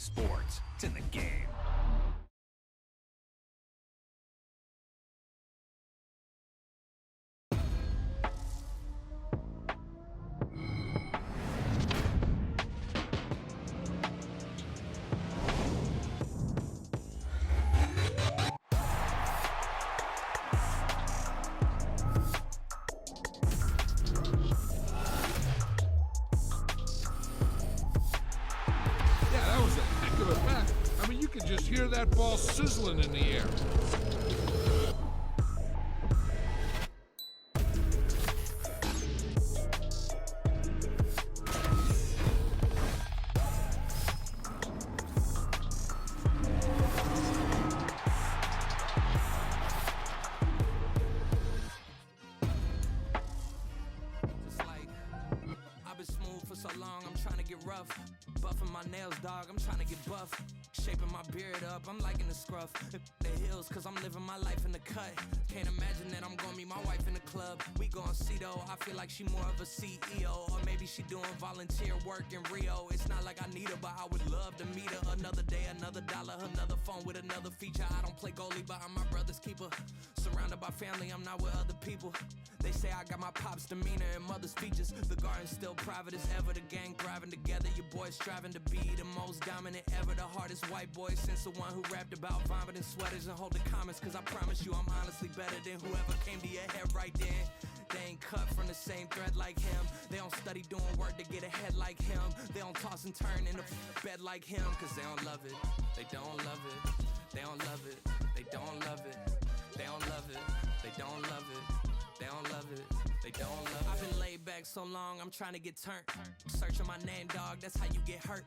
sports. It's in the game. Just hear that ball sizzling in the air. I've been smooth for so long, I'm trying to get rough. Buffing my nails, dog, I'm trying to get buff. Shaping my beard up, I'm liking the scruff. The hills, cause I'm living my life in the cut. Can't imagine that I'm gonna meet my wife in the club. We gon' see though, I feel like she more of a CEO. Or maybe she doing volunteer work in Rio. It's not like I need her, but I would love to meet her. Another day, another dollar, another phone with another feature. I don't play goalie, but I'm my brother's keeper. Surrounded by family, I'm not with other people. They say I got my pop's demeanor and mother's features. The garden's still private as ever, the gang thriving together. Your boys striving to be the most dominant ever. The hardest white boy since the one who rapped about vomiting sweaters and hold the comments. Cause I promise you I'm honestly better than whoever came to your head right then. They ain't cut from the same thread like him. They don't study doing work to get ahead like him. They don't toss and turn in the bed like him. Cause they don't love it, they don't love it. They don't love it, they don't love it. They don't love it, they don't love it. They don't love it, they don't love it. I've been laid back so long, I'm trying to get turned. Searching my name, dog, that's how you get hurt.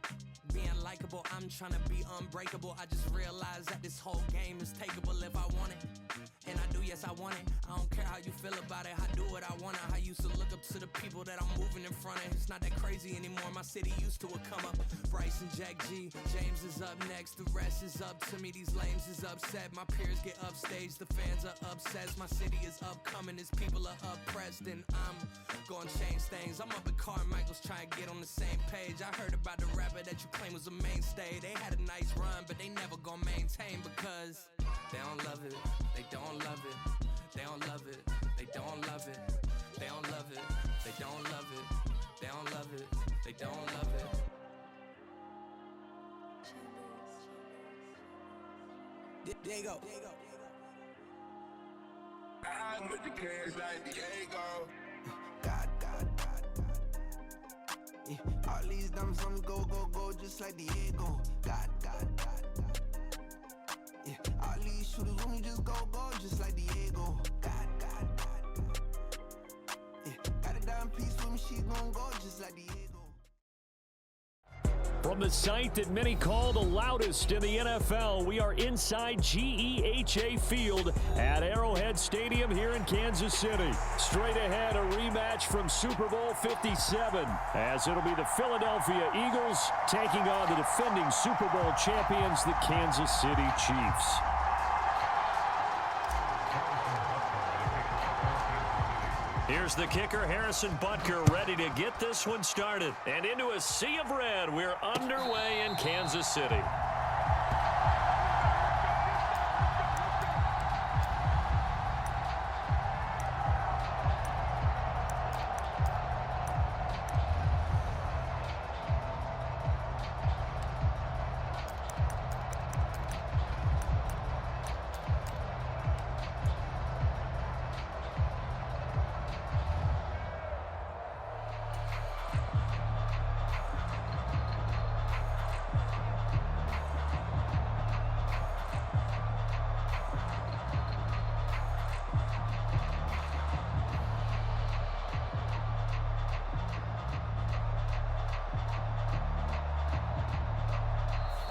Being likable, I'm trying to be unbreakable. I just realized that this whole game is takeable if I want it. And I do, yes, I want it. I don't care how you feel about it, I do what I want. I used to look up to the people that I'm moving in front of. It's not that crazy anymore, my city used to come up. Bryce and Jack G, James is up next. The rest is up to me, these lames is upset. My peers get upstaged, the fans are obsessed. My city is upcoming, it's people are oppressed, and I'm gonna change things. I'm up at Carmichael's trying to get on the same page. I heard about the rapper that you claim was a mainstay. They had a nice run, but they never gonna maintain because they don't love it, they don't love it, they don't love it, they don't love it, they don't love it, they don't love it, they don't love it, they don't love it. There you go. I'm with the kids like Diego. God. Yeah, all these diamonds on go, just like Diego. God. Yeah, all these shooters on me just go, just like Diego. God. Yeah, got a dime piece with me, she gon' go just like Diego. From the site that many call the loudest in the NFL, we are inside GEHA Field at Arrowhead Stadium here in Kansas City. Straight ahead, a rematch from Super Bowl 57, as it'll be the Philadelphia Eagles taking on the defending Super Bowl champions, the Kansas City Chiefs. Here's the kicker, Harrison Butker, ready to get this one started. And into a sea of red, we're underway in Kansas City.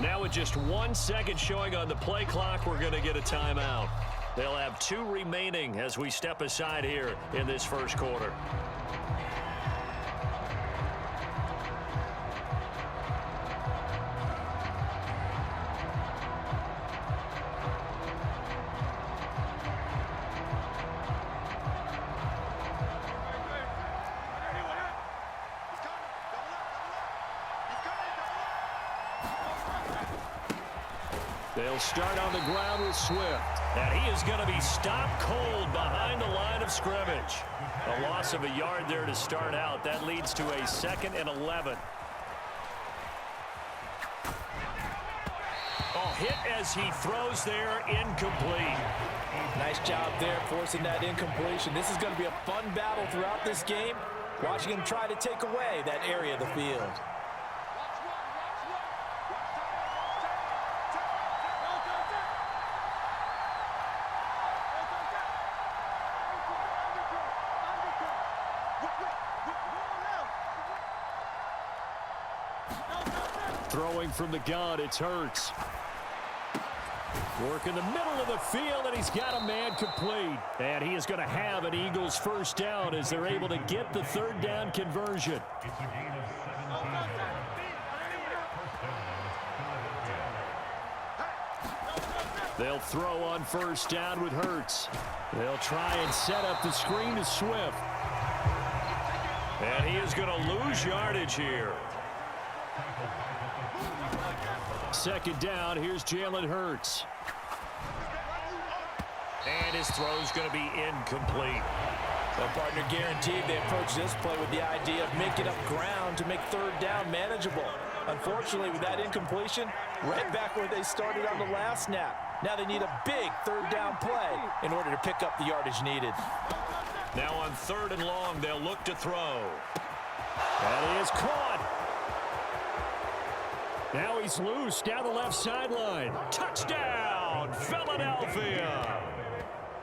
Now with just 1 second showing on the play clock, we're going to get a timeout. They'll have 2 remaining as we step aside here in this first quarter. They'll start on the ground with Swift. And he is going to be stopped cold behind the line of scrimmage. A loss of a yard there to start out. That leads to a 2nd and 11. Hit as he throws there, incomplete. Nice job there forcing that incompletion. This is going to be a fun battle throughout this game. Watching him try to take away that area of the field. Throwing from the gun, it's Hurts. Work in the middle of the field, and he's got a man complete. And he is going to have an Eagles first down as they're able to get the 3rd down conversion. They'll throw on 1st down with Hurts. They'll try and set up the screen to Swift. And he is going to lose yardage here. 2nd down, here's Jalen Hurts. And his throw's going to be incomplete. Well, partner, guaranteed they approach this play with the idea of making up ground to make 3rd down manageable. Unfortunately, with that incompletion, right back where they started on the last snap. Now they need a big 3rd down play in order to pick up the yardage needed. Now on 3rd and long, they'll look to throw. And he is caught. Now he's loose down the left sideline. Touchdown, Philadelphia.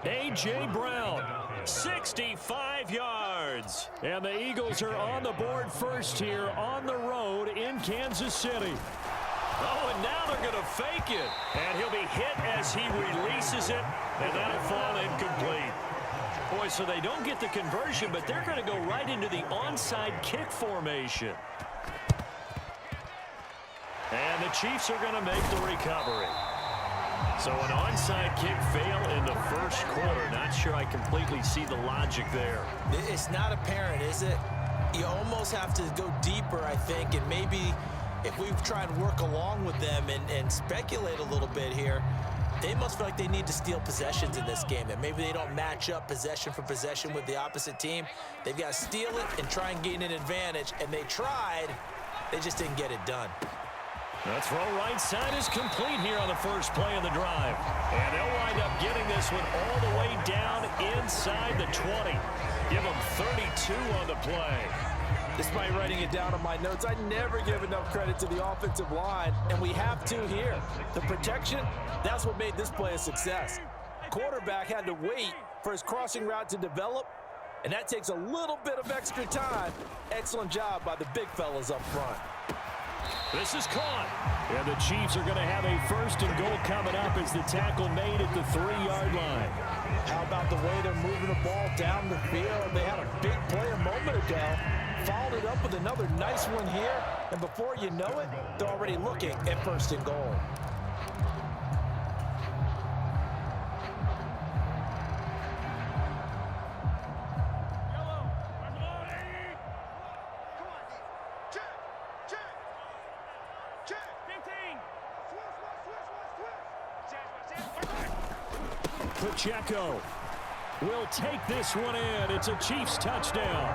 A.J. Brown, 65 yards. And the Eagles are on the board first here on the road in Kansas City. Oh, and now they're going to fake it. And he'll be hit as he releases it, and that'll fall incomplete. Boy, so they don't get the conversion, but they're going to go right into the onside kick formation. And the Chiefs are going to make the recovery. So an onside kick fail in the 1st quarter. Not sure I completely see the logic there. It's not apparent, is it? You almost have to go deeper, I think, and maybe if we try and work along with them and speculate a little bit here, they must feel like they need to steal possessions in this game, that maybe they don't match up possession for possession with the opposite team. They've got to steal it and try and gain an advantage, and they tried. They just didn't get it done. The throw right side is complete here on the first play of the drive. And they'll wind up getting this one all the way down inside the 20. Give them 32 on the play. Despite writing it down on my notes, I never give enough credit to the offensive line, and we have to here. The protection, that's what made this play a success. Quarterback had to wait for his crossing route to develop, and that takes a little bit of extra time. Excellent job by the big fellas up front. This is caught. And the Chiefs are going to have a 1st and goal coming up as the tackle made at the 3-yard line. How about the way they're moving the ball down the field? They had a big play a moment ago. Followed it up with another nice one here. And before you know it, they're already looking at 1st and goal. Pacheco will take this one in. It's a Chiefs touchdown.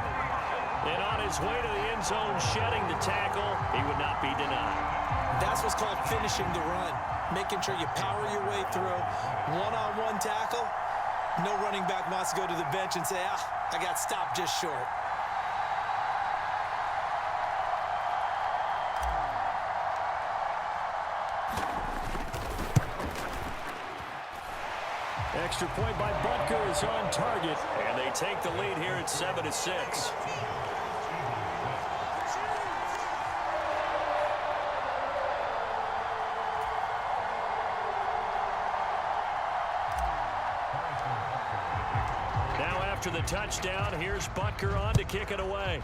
And on his way to the end zone, shedding the tackle, he would not be denied. That's what's called finishing the run. Making sure you power your way through. One-on-one tackle. No running back wants to go to the bench and say, I got stopped just short. Extra point by Butker is on target. And they take the lead here at 7-6. Now after the touchdown, here's Butker on to kick it away.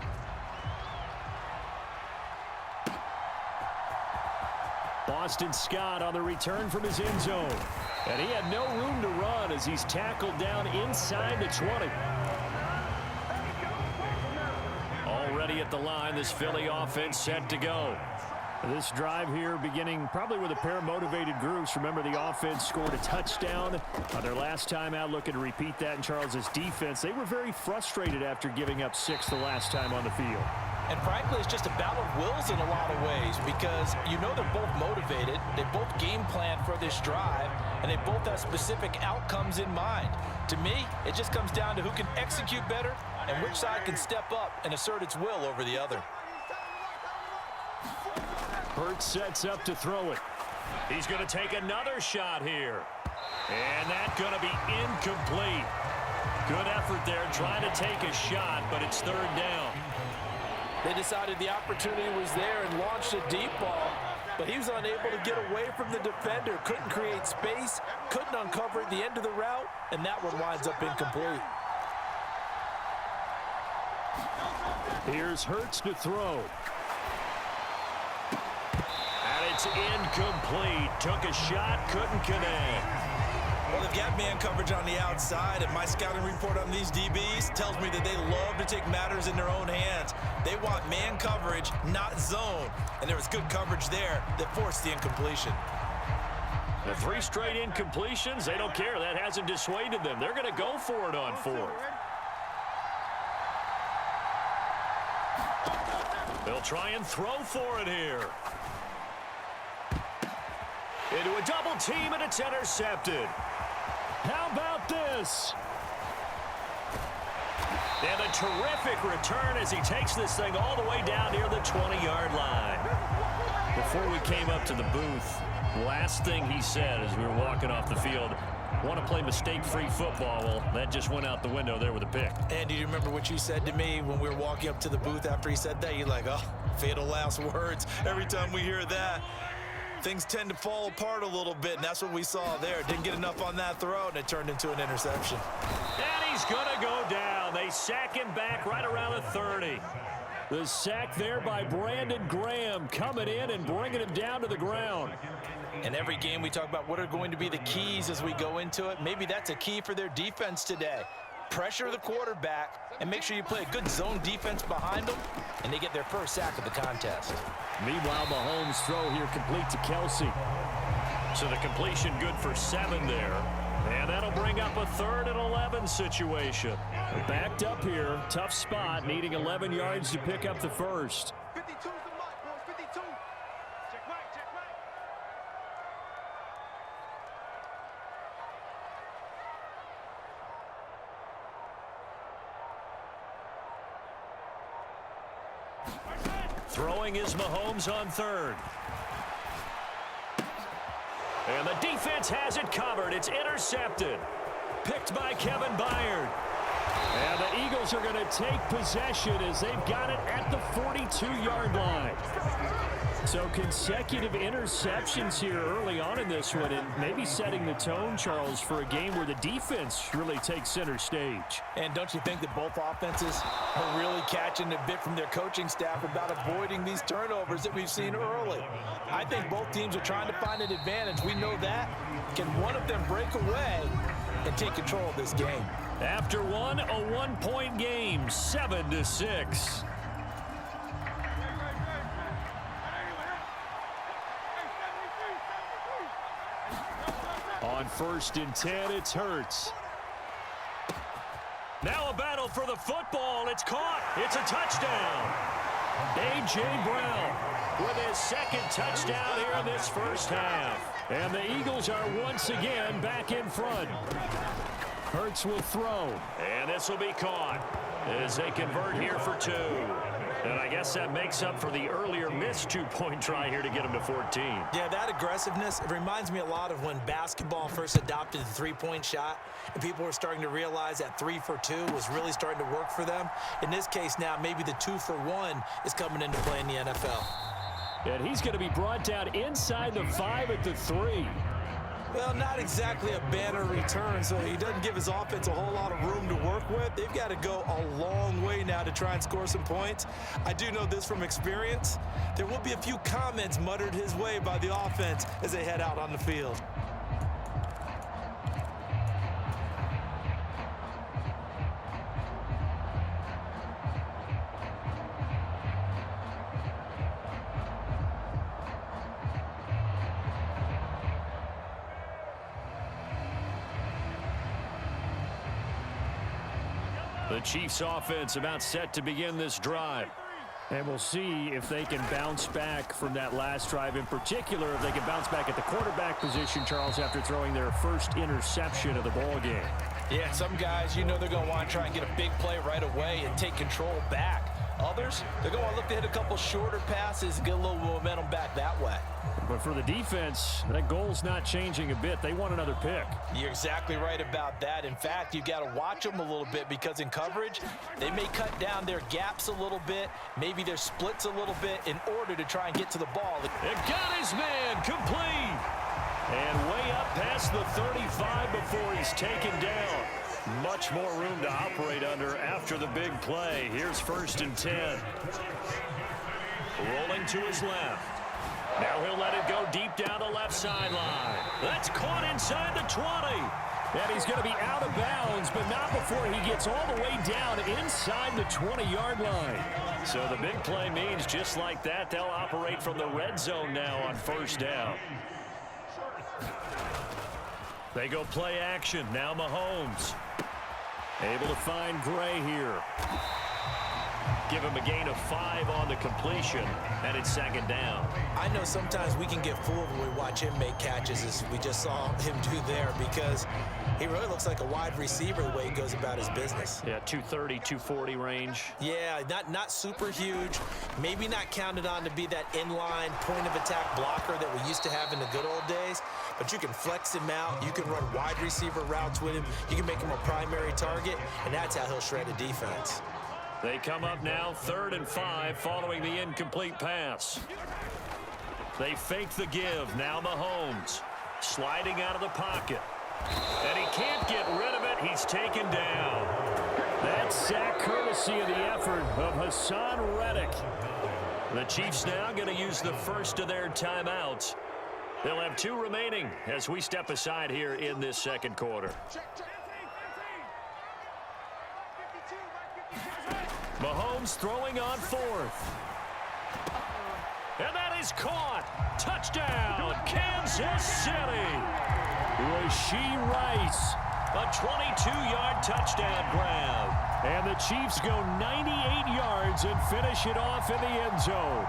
Boston Scott on the return from his end zone. And he had no room to run as he's tackled down inside the 20. Already at the line, this Philly offense set to go. This drive here beginning probably with a pair of motivated groups. Remember, the offense scored a touchdown on their last time out, looking to repeat that in Charles's defense. They were very frustrated after giving up 6 the last time on the field. And frankly, it's just a battle of wills in a lot of ways because you know they're both motivated. They both game plan for this drive, and they both have specific outcomes in mind. To me, it just comes down to who can execute better and which side can step up and assert its will over the other. Hurts sets up to throw it. He's going to take another shot here. And that's going to be incomplete. Good effort there trying to take a shot, but it's 3rd down. They decided the opportunity was there and launched a deep ball, but he was unable to get away from the defender. Couldn't create space, couldn't uncover at the end of the route, and that one winds up incomplete. Here's Hurts to throw. It's incomplete. Took a shot, couldn't connect. Well, they've got man coverage on the outside, and my scouting report on these DBs tells me that they love to take matters in their own hands. They want man coverage, not zone. And there was good coverage there that forced the incompletion. The 3 straight incompletions, they don't care. That hasn't dissuaded them. They're going to go for it on 4th. They'll try and throw for it here. Into a double team, and it's intercepted. How about this? And a terrific return as he takes this thing all the way down near the 20-yard line. Before we came up to the booth, last thing he said as we were walking off the field, want to play mistake-free football. Well, that just went out the window there with a pick. And do you remember what you said to me when we were walking up to the booth after he said that? You're like, oh, fatal last words. Every time we hear that, things tend to fall apart a little bit, and that's what we saw there. Didn't get enough on that throw, and it turned into an interception. And he's going to go down. They sack him back right around the 30. The sack there by Brandon Graham coming in and bringing him down to the ground. In every game we talk about what are going to be the keys as we go into it. Maybe that's a key for their defense today. Pressure the quarterback and make sure you play a good zone defense behind them, and they get their first sack of the contest. Meanwhile, Mahomes' throw here complete to Kelsey. So the completion good for 7 there. And that'll bring up a 3rd and 11 situation. Backed up here, tough spot, needing 11 yards to pick up the first. 52's the mark, boys, 52. Check right, check right. Throwing is Mahomes on 3rd. And the defense has it covered. It's intercepted. Picked by Kevin Byard. And the Eagles are going to take possession as they've got it at the 42-yard line. So consecutive interceptions here early on in this one, and maybe setting the tone, Charles, for a game where the defense really takes center stage. And don't you think that both offenses are really catching a bit from their coaching staff about avoiding these turnovers that we've seen early? I think both teams are trying to find an advantage. We know that. Can one of them break away and take control of this game? After one, a 1-point game, 7-6. On 1st and 10, it's Hurts. Now a battle for the football. It's caught. It's a touchdown. A.J. Brown with his 2nd touchdown here in this first half. And the Eagles are once again back in front. Hurts will throw. And this will be caught as they convert here for 2. And I guess that makes up for the earlier missed 2-point try here to get him to 14. Yeah, that aggressiveness, it reminds me a lot of when basketball first adopted the 3-point shot, and people were starting to realize that 3 for 2 was really starting to work for them. In this case now, maybe the 2 for 1 is coming into play in the NFL. And he's going to be brought down inside the 5 at the 3. Well, not exactly a banner return, so he doesn't give his offense a whole lot of room to work with. They've got to go a long way now to try and score some points. I do know this from experience. There will be a few comments muttered his way by the offense as they head out on the field. The Chiefs offense about set to begin this drive. And we'll see if they can bounce back from that last drive. In particular, if they can bounce back at the quarterback position, Charles, after throwing their first interception of the ball game. Yeah, some guys, they're going to want to try and get a big play right away and take control back. Others, they're going to want to look to hit a couple shorter passes and get a little momentum back that way. But for the defense, that goal's not changing a bit. They want another pick. You're exactly right about that. In fact, you've got to watch them a little bit because in coverage, they may cut down their gaps a little bit, maybe their splits a little bit in order to try and get to the ball. It got his man complete. And way up past the 35 before he's taken down. Much more room to operate under after the big play. Here's 1st and 10. Rolling to his left. Now he'll let it go deep down the left sideline. That's caught inside the 20. And he's going to be out of bounds, but not before he gets all the way down inside the 20-yard line. So the big play means just like that, they'll operate from the red zone now on 1st down. They go play action. Now Mahomes. Able to find Gray here. Give him a gain of 5 on the completion, and it's 2nd down. I know sometimes we can get fooled when we watch him make catches, as we just saw him do there, because he really looks like a wide receiver the way he goes about his business. Yeah, 230, 240 range. Yeah, not super huge. Maybe not counted on to be that inline point-of-attack blocker that we used to have in the good old days, but you can flex him out. You can run wide receiver routes with him. You can make him a primary target, and that's how he'll shred a defense. They come up now 3rd and 5 following the incomplete pass. They fake the give. Now Mahomes sliding out of the pocket. And he can't get rid of it. He's taken down. That sack courtesy of the effort of Hassan Reddick. The Chiefs now going to use the first of their timeouts. They'll have 2 remaining as we step aside here in this 2nd quarter. Mahomes throwing on 4th. And that is caught. Touchdown, Kansas City. Rashee Rice, a 22-yard touchdown grab. And the Chiefs go 98 yards and finish it off in the end zone.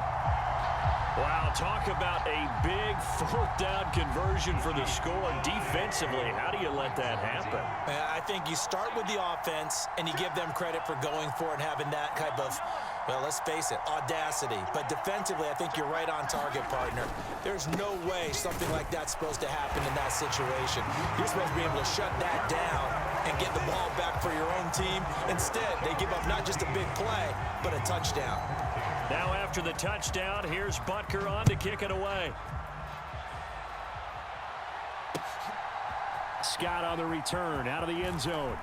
Wow, talk about a big 4th down conversion for the score. Defensively, how do you let that happen? I think you start with the offense and you give them credit for going for it and having that type of, well, let's face it, audacity. But defensively, I think you're right on target, partner. There's no way something like that's supposed to happen in that situation. You're supposed to be able to shut that down and get the ball back for your own team. Instead, they give up not just a big play, but a touchdown. Now after the touchdown, here's Butker on to kick it away. Scott on the return out of the end zone.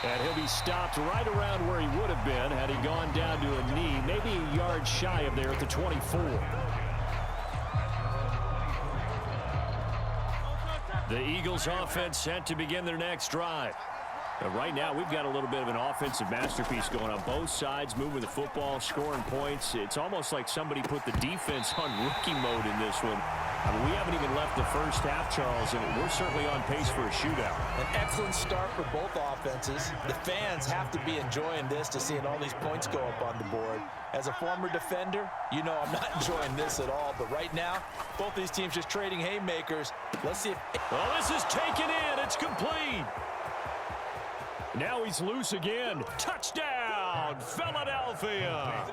And he'll be stopped right around where he would have been had he gone down to a knee, maybe a yard shy of there at the 24. The Eagles offense set to begin their next drive. Right now, we've got a little bit of an offensive masterpiece going on both sides, moving the football, scoring points. It's almost like somebody put the defense on rookie mode in this one. I mean, we haven't even left the first half, Charles, and we're certainly on pace for a shootout. An excellent start for both offenses. The fans have to be enjoying this to seeing all these points go up on the board. As a former defender, I'm not enjoying this at all. But right now, both these teams just trading haymakers. Let's see if... Oh, this is taken in. It's complete. Now he's loose again. Touchdown, Philadelphia.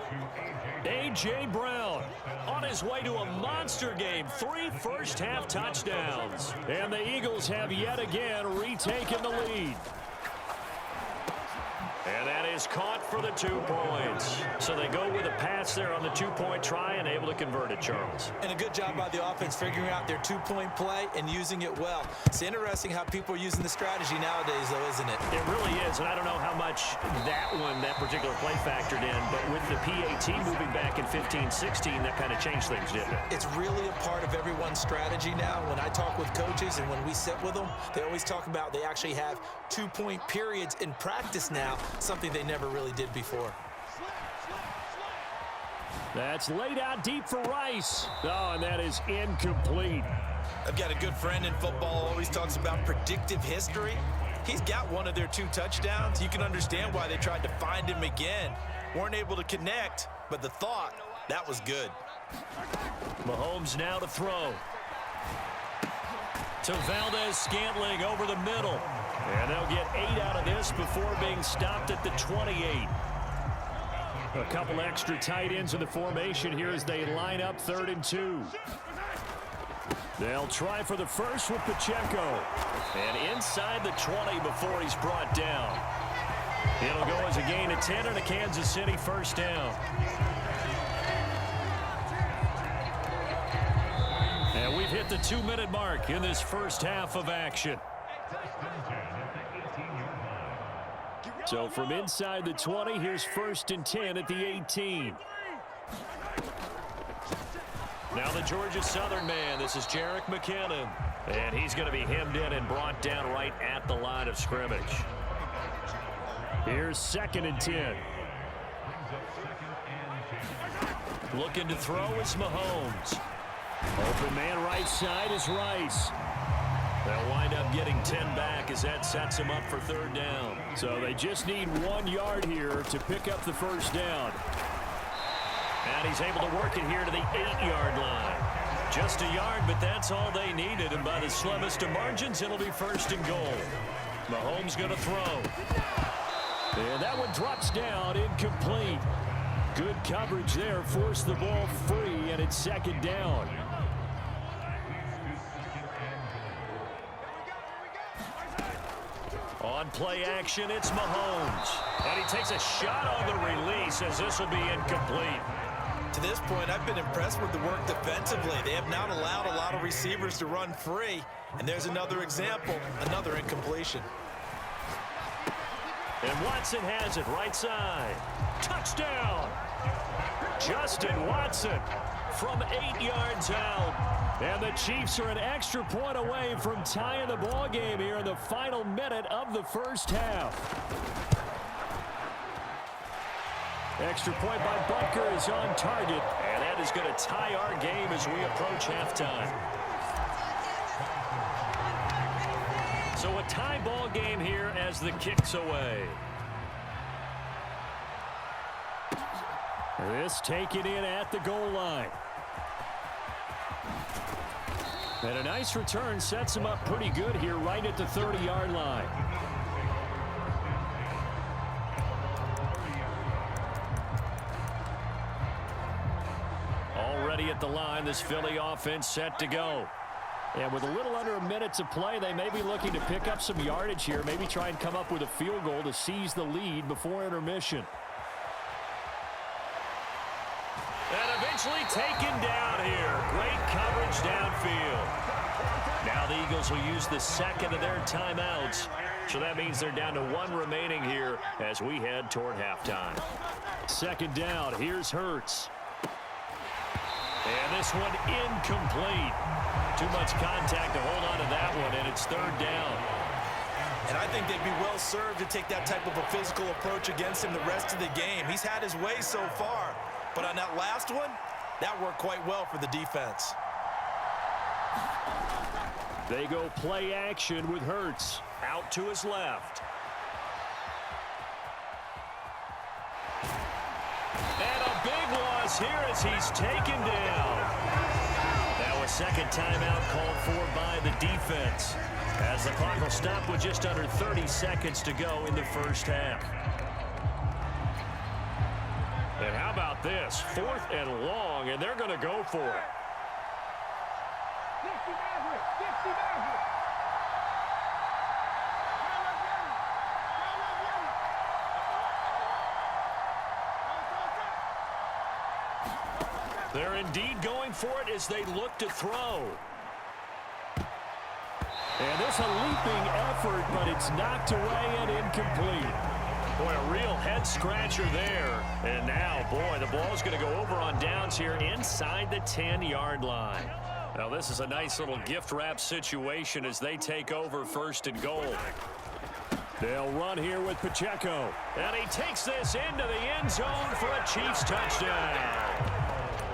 A.J. Brown on his way to a monster game. 3 first-half touchdowns. And the Eagles have yet again retaken the lead. And that is caught for the 2 points. So they go with a pass there on the 2-point try and able to convert it, Charles. And a good job by the offense figuring out their 2-point play and using it well. It's interesting how people are using the strategy nowadays, though, isn't it? It really is, and I don't know how much that particular play factored in, but with the PAT moving back in 15-16, that kind of changed things, didn't it? It's really a part of everyone's strategy now. When I talk with coaches and when we sit with them, they always talk about they actually have 2-point periods in practice now, something they never really did before. That's laid out deep for Rice. Oh, and that is incomplete. I've got a good friend in football who always talks about predictive history. He's got one of their 2 touchdowns. You can understand why they tried to find him again. Weren't able to connect, but the thought, that was good. Mahomes now to throw. To Valdez-Scantling over the middle. And they'll get 8 out of this before being stopped at the 28. A couple extra tight ends in the formation here as they line up 3rd and 2. They'll try for the first with Pacheco. And inside the 20 before he's brought down. It'll go as a gain of 10 and a Kansas City first down. And we've hit the 2-minute mark in this first half of action. So from inside the 20, here's 1st and 10 at the 18. Now the Georgia Southern man, this is Jerick McKinnon. And he's going to be hemmed in and brought down right at the line of scrimmage. Here's 2nd and 10. Looking to throw is Mahomes. Open man right side is Rice. They'll wind up getting 10 back as that sets them up for 3rd down. So they just need 1 yard here to pick up the first down. And he's able to work it here to the 8-yard line. Just a yard, but that's all they needed. And by the slimmest of margins, it'll be 1st and goal. Mahomes going to throw. And that one drops down, incomplete. Good coverage there, forced the ball free, and it's 2nd down. On play action, it's Mahomes. And he takes a shot on the release as this will be incomplete. To this point, I've been impressed with the work defensively. They have not allowed a lot of receivers to run free. And there's another example, another incompletion. And Watson has it right side. Touchdown! Justin Watson from 8 yards out. And the Chiefs are an extra point away from tying the ball game here in the final minute of the first half. Extra point by Butker is on target. And that is going to tie our game as we approach halftime. So a tie ball game here as the kick's away. This taken in at the goal line. And a nice return sets him up pretty good here right at the 30-yard line. Already at the line, this Philly offense set to go. And with a little under a minute to play, they may be looking to pick up some yardage here, maybe try and come up with a field goal to seize the lead before intermission. And eventually taken down here. Great coverage downfield. Now the Eagles will use the 2nd of their timeouts. So that means they're down to 1 remaining here as we head toward halftime. 2nd down. Here's Hurts. And this one incomplete. Too much contact to hold on to that one, and it's 3rd down. And I think they'd be well served to take that type of a physical approach against him the rest of the game. He's had his way so far. But on that last one, that worked quite well for the defense. They go play action with Hurts out to his left. And a big loss here as he's taken down. Now a 2nd timeout called for by the defense as the clock will stop with just under 30 seconds to go in the first half. And how about this? 4th and long, and they're going to go for it. They're indeed going for it as they look to throw. And this a leaping effort, but it's knocked away and incomplete. Boy, a real head-scratcher there. And now, boy, the ball's going to go over on downs here inside the 10-yard line. Now, this is a nice little gift-wrap situation as they take over 1st and goal. They'll run here with Pacheco. And he takes this into the end zone for a Chiefs touchdown.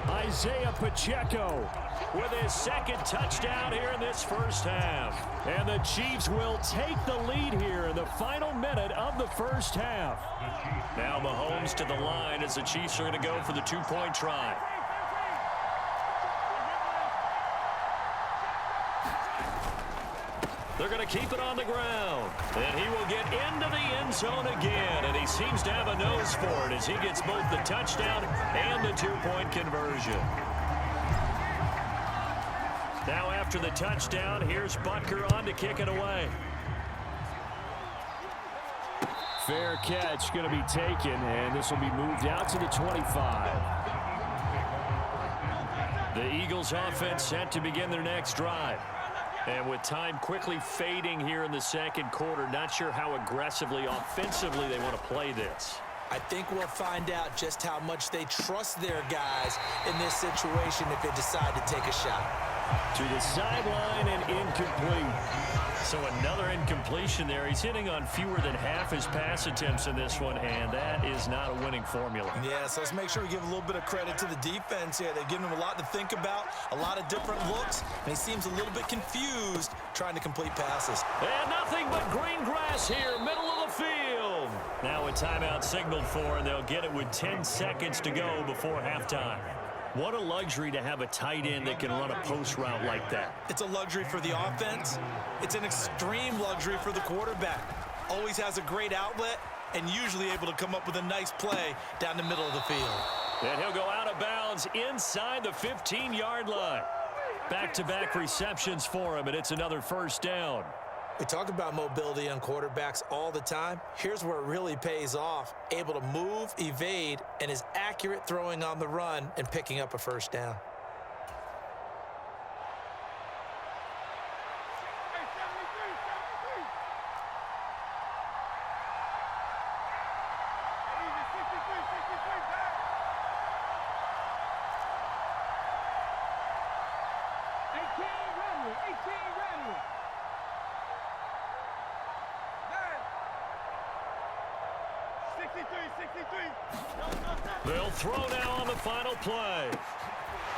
Isaiah Pacheco with his second touchdown here in this first half. And the Chiefs will take the lead here in the final minute of the first half. Now Mahomes to the line as the Chiefs are going to go for the two-point try. They're going to keep it on the ground. And he will get into the end zone again. And he seems to have a nose for it as he gets both the touchdown and the two-point conversion. Now after the touchdown, here's Butker on to kick it away. Fair catch going to be taken, and this will be moved out to the 25. The Eagles offense set to begin their next drive. And with time quickly fading here in the second quarter, not sure how aggressively, offensively they want to play this. I think we'll find out just how much they trust their guys in this situation if they decide to take a shot. To the sideline and incomplete. So another incompletion there. He's hitting on fewer than half his pass attempts in this one, and that is not a winning formula. Yeah, so let's make sure we give a little bit of credit to the defense here. They've given him a lot to think about, a lot of different looks, and he seems a little bit confused trying to complete passes. And nothing but green grass here, middle of the field. Now a timeout signaled for, and they'll get it with 10 seconds to go before halftime. What a luxury to have a tight end that can run a post route like that. It's a luxury for the offense. It's an extreme luxury for the quarterback. Always has a great outlet and usually able to come up with a nice play down the middle of the field. And he'll go out of bounds inside the 15-yard line. Back-to-back receptions for him, and it's another first down. We talk about mobility on quarterbacks all the time. Here's where it really pays off. Able to move, evade, and is accurate throwing on the run and picking up a first down. They'll throw now on the final play.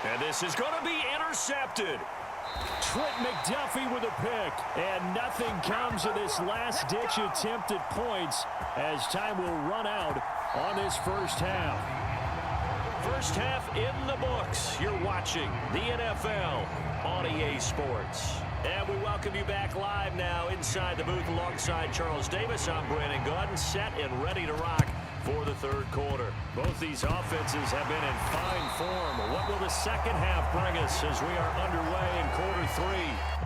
And this is going to be intercepted. Trent McDuffie with a pick. And nothing comes of this last-ditch attempt at points as time will run out on this first half. First half in the books. You're watching the NFL on EA Sports. And we welcome you back live now inside the booth alongside Charles Davis. I'm Brandon Gordon, set and ready to rock for the third quarter. Both these offenses have been in fine form. What will the second half bring us as we are underway in quarter three?